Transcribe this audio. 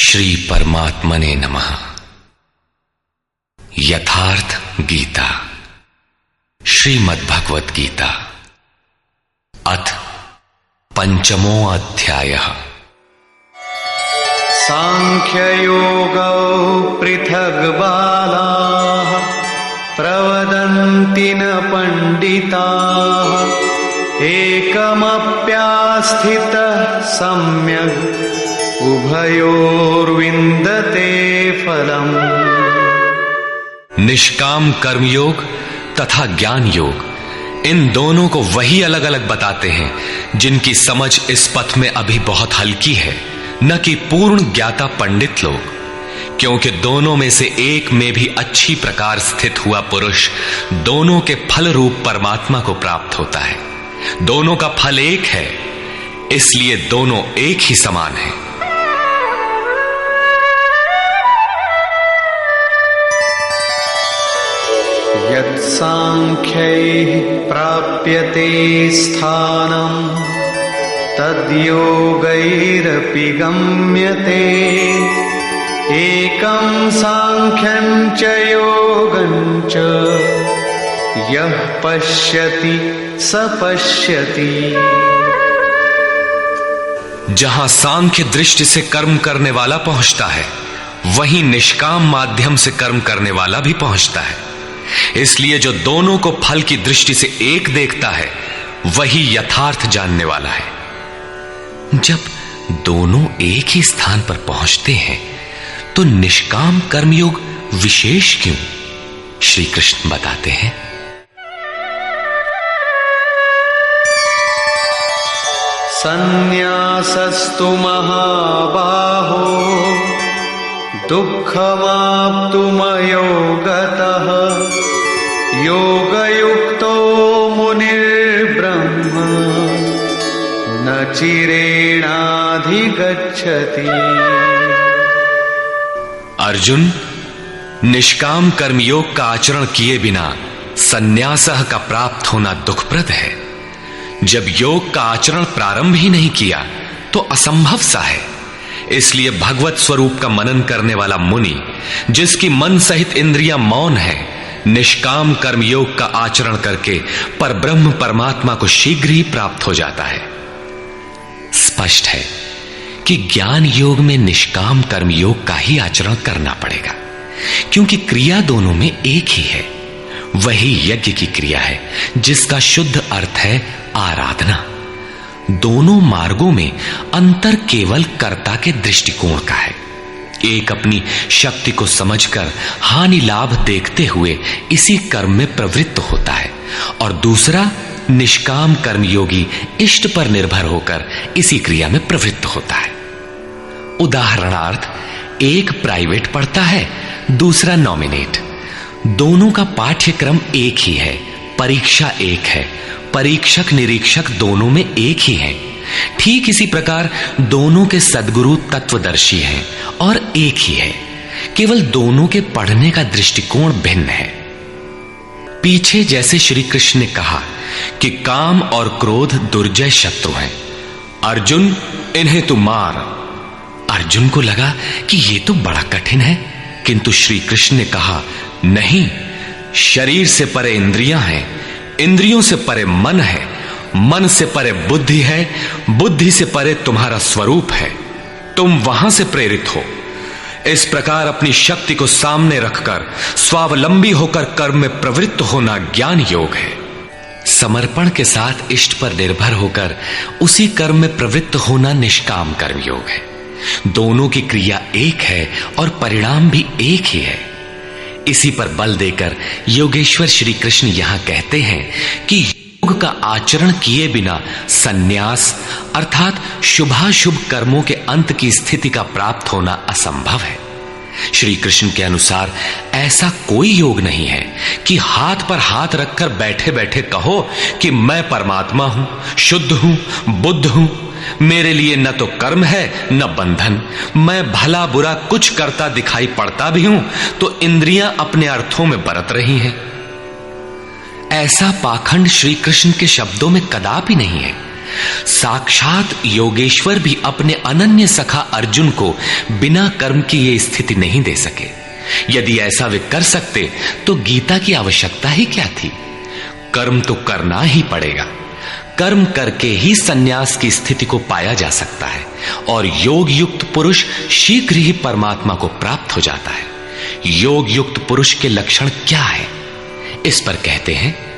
श्री परमात्मने नमः। यथार्थ गीता, श्रीमद्भगवत गीता, अथ पंचमो अध्यायः। सांख्ययोगौ पृथग्बालाः प्रवदन्ति न पंडिताः एकमप्यास्थितः सम्यक् उभयोर्विन्दते फलम्। निष्काम कर्मयोग तथा ज्ञान योग, इन दोनों को वही अलग अलग बताते हैं जिनकी समझ इस पथ में अभी बहुत हल्की है, न कि पूर्ण ज्ञाता पंडित लोग। क्योंकि दोनों में से एक में भी अच्छी प्रकार स्थित हुआ पुरुष दोनों के फल रूप परमात्मा को प्राप्त होता है। दोनों का फल एक है, इसलिए दोनों एक ही समान है। यत्सांख्यैः प्राप्यते स्थानं तद्योगैरपि गम्यते। एकं सांख्यं च योगं च यः पश्यति स पश्यति। जहां सांख्य दृष्टि से कर्म करने वाला पहुंचता है, वहीं निष्काम माध्यम से कर्म करने वाला भी पहुंचता है। इसलिए जो दोनों को फल की दृष्टि से एक देखता है, वही यथार्थ जानने वाला है। जब दोनों एक ही स्थान पर पहुंचते हैं, तो निष्काम कर्मयोग विशेष क्यों? श्री कृष्ण बताते हैं, संन्यासस्तु महाबाहो दुःखमाप्तुमयो गतः योगयुक्तो मुनिर्ब्रह्म न चिरेणाधिगच्छति। अर्जुन, निष्काम कर्मयोग का आचरण किए बिना संन्यासः का प्राप्त होना दुखप्रद है। जब योग का आचरण प्रारंभ ही नहीं किया तो असंभव सा है। इसलिए भगवत स्वरूप का मनन करने वाला मुनि, जिसकी मन सहित इंद्रियां मौन है, निष्काम कर्मयोग का आचरण करके परब्रह्म परमात्मा को शीघ्र ही प्राप्त हो जाता है। स्पष्ट है कि ज्ञान योग में निष्काम कर्मयोग का ही आचरण करना पड़ेगा, क्योंकि क्रिया दोनों में एक ही है। वही यज्ञ की क्रिया है, जिसका शुद्ध अर्थ है आराधना। दोनों मार्गों में अंतर केवल कर्ता के दृष्टिकोण का है। एक अपनी शक्ति को समझकर हानि लाभ देखते हुए इसी कर्म में प्रवृत्त होता है, और दूसरा निष्काम कर्मयोगी इष्ट पर निर्भर होकर इसी क्रिया में प्रवृत्त होता है। उदाहरणार्थ, एक प्राइवेट पढ़ता है, दूसरा नॉमिनेट। दोनों का पाठ्यक्रम एक ही है, परीक्षा एक है, परीक्षक निरीक्षक दोनों में एक ही है। ठीक इसी प्रकार दोनों के सद्गुरु तत्वदर्शी हैं और एक ही है, केवल दोनों के पढ़ने का दृष्टिकोण भिन्न है। पीछे जैसे श्री कृष्ण ने कहा कि काम और क्रोध दुर्जय शत्रु हैं, अर्जुन इन्हें तू मार। अर्जुन को लगा कि ये तो बड़ा कठिन है, किंतु श्री कृष्ण ने कहा, नहीं, शरीर से परे इंद्रियां हैं, इंद्रियों से परे मन है, मन से परे बुद्धि है, बुद्धि से परे तुम्हारा स्वरूप है। तुम वहां से प्रेरित हो। इस प्रकार अपनी शक्ति को सामने रखकर स्वावलंबी होकर कर्म में प्रवृत्त होना ज्ञान योग है। समर्पण के साथ इष्ट पर निर्भर होकर उसी कर्म में प्रवृत्त होना निष्काम कर्म योग है। दोनों की क्रिया एक है और परिणाम भी एक ही है। इसी पर बल देकर योगेश्वर श्री कृष्ण यहां कहते हैं कि योग का आचरण किए बिना संन्यास अर्थात शुभाशुभ कर्मों के अंत की स्थिति का प्राप्त होना असंभव है। श्री कृष्ण के अनुसार ऐसा कोई योग नहीं है कि हाथ पर हाथ रखकर बैठे बैठे कहो कि मैं परमात्मा हूं, शुद्ध हूं, बुद्ध हूं, मेरे लिए न तो कर्म है न बंधन, मैं भला बुरा कुछ करता दिखाई पड़ता भी हूं तो इंद्रियां अपने अर्थों में बरत रही हैं। ऐसा पाखंड श्री कृष्ण के शब्दों में कदापि नहीं है। साक्षात योगेश्वर भी अपने अनन्य सखा अर्जुन को बिना कर्म की ये स्थिति नहीं दे सके। यदि ऐसा वे कर सकते तो गीता की आवश्यकता ही क्या थी। कर्म तो करना ही पड़ेगा। कर्म करके ही सन्यास की स्थिति को पाया जा सकता है और योग युक्त पुरुष शीघ्र ही परमात्मा को प्राप्त हो जाता है। योग युक्त पुरुष के लक्षण क्या है, इस पर कहते हैं